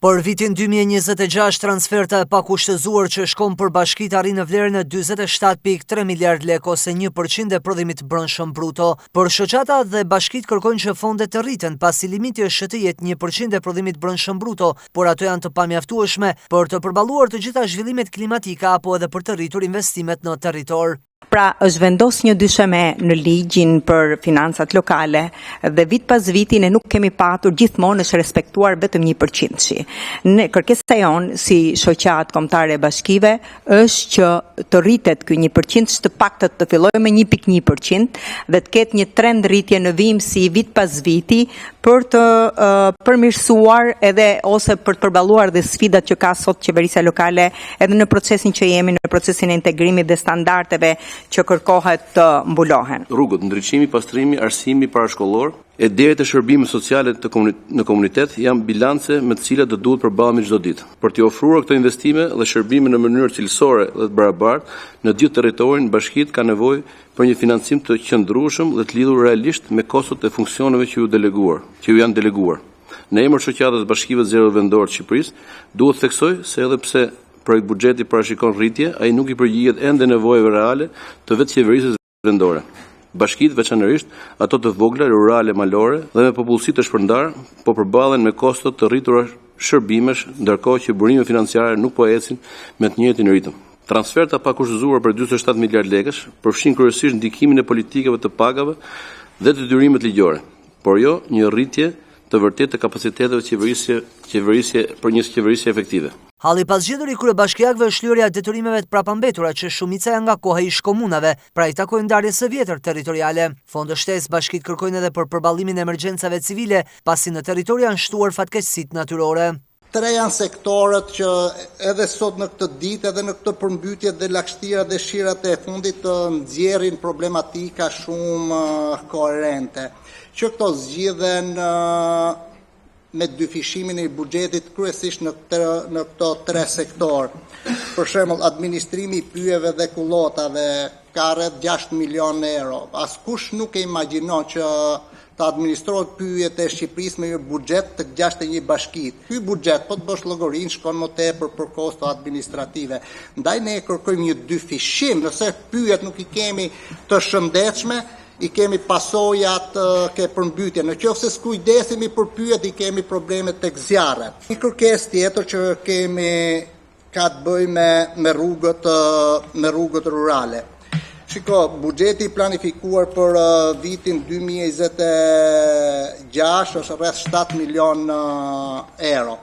Për vitin 2026, transferta e pakushtëzuar që shkon për bashkitë arrin në vlerën e 47.3 miliard lek ose 1% e prodhimit brendshëm bruto. Për shoqata dhe bashkitë kërkojnë që fondet të rriten pasi limiti është të jetë 1% e prodhimit brendshëm bruto, por ato janë të pamjaftueshme për të përballuar të gjitha zhvillimet klimatike apo edhe për të rritur investimet në territor. Pra, është vendos një dysheme në ligjin për financat lokale dhe vit pas viti ne nuk kemi patur gjithmonë është respektuar vetëm 1%. Ne kërkesa jonë si shoqat kombëtare e bashkive është që të rritet ky 1%, të paktën të fillojë me 1.1% dhe të ketë një trend rritje në vim si vit pas viti për të përmirësuar edhe ose për të përballuar dhe sfidat që ka sot qeverisja lokale edhe në procesin që jemi në procesin e integrimit dhe standardeve që kërkohet të mbulohen. Rrugët, ndriçimi, pastrimi, arsimi parashkollor e deri te shërbime sociale në komunitet janë bilance me të cilat do duhet përballemi çdo ditë. Për të ofruar këto investime dhe shërbime në mënyrë cilësore dhe të barabartë në gjithë territorin, bashkitë ka nevojë për një financim të qëndrueshëm dhe të lidhur realisht me kostot e funksioneve që ju janë deleguar. Në emër shoqatës bashkive zero vendor të Shqipërisë, duhet theksoj se edhe pse projekt buxheti parashikon rritje, ai nuk i përgjigjët ende nevojave reale të vetë qeverisë vendore. Bashkitë, veçanërisht ato të vogla, rurale, malore dhe me popullsi të shpërndar, po përballen me kosto të rritura shërbimesh, ndërkohë që burimet financiare nuk po ecin me të njëjtin ritëm. Transferta pakushtëzuar për 47 miliard lekësh përfshin kryesisht ndikimin e politikave të pagave dhe të detyrimet ligjore, por jo një rritje të vërtetë të kapaciteteve qeverisje për një qeverisje efektive. Halli pas zgjedhur i kryebashkiakëve është lëria e detyrimeve të prapambetura që shumica janë nga koha e ish komunave, pra i takojnë ndarjes së vjetër territoriale. Fondë shtesë bashkitë kërkojnë edhe për përballimin e emergjencave civile, pasi në territor janë shtuar fatkeqësitë natyrore. Tre janë sektorët që edhe sot në këtë ditë edhe në këtë përmbytje dhe lagështia dhe shirat e fundit të nxjerrin problematika shumë koherente, që këto zgjidhen me dyfishimin e buxhetit kryesisht në këto tre sektor. Për shembull, administrimi i pyjeve dhe kullotave ka rreth 6 milion euro. Askush nuk e imagjinon që të administrohet pyjet e Shqipërisë me një buxhet të 61 bashkitë. Ky buxhet, po të bësh llogarinë, shkon më tepër për kosto administrative. Ndaj ne kërkojmë një dyfishim, nëse pyjet nuk i kemi të shëndetshme, i kemi pasojat ke përmbytje. Në qoftë se skujdesemi për pyjet, i kemi probleme tek zjarret. Një kërkesë tjetër që kemi ka të bëjë me rrugët rurale. Shiko, buxheti planifikuar për vitin 2026 është rreth 7 milion euro.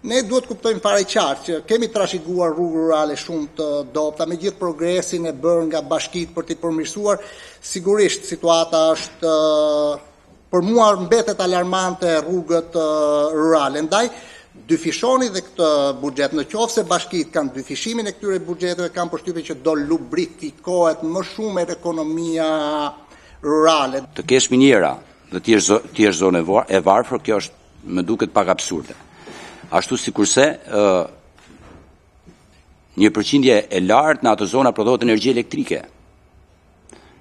Ne duhet kuptojmë fare qartë që kemi trashëguar rrugë rurale shumë të dobta me gjithë progresin e bërë nga bashkitë për t'i përmirësuar. Sigurisht situata është për mua mbetet alarmante rrugët rurale. Ndaj dyfishoni dhe këtë buxhet. Në qoftë se bashkitë kanë dyfishimin e këtyre buxheteve, kanë përshtypjen që do lubrifikohet më shumë ekonomia rurale. Të kesh minjera dhe të jesh zonë e varfër, kjo është më duket pak absurde. Ashtu sikurse një përqindje e lartë në ato zona prodhohet energji elektrike.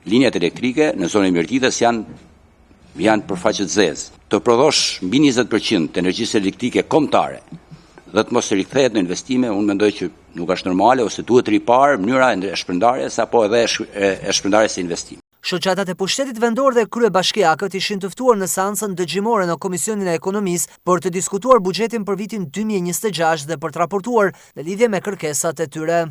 Linjat elektrike në zonën e Mërtitës janë përfaqe të zezë. Të prodhosh mbi 20% të energjisë elektrike kombëtare dhe të mos rikthehet në investime, unë mendoj që nuk është normale ose duhet ripar mënyra e shpërndarjes apo edhe e shpërndarjes së investimit. Shoqatat e pushtetit vendor dhe kryebashkiakët ishin të ftuar në seancën dëgjimore në Komisionin e Ekonomisë për të diskutuar buxhetin për vitin 2026 dhe për të raportuar në lidhje me kërkesat e tyre.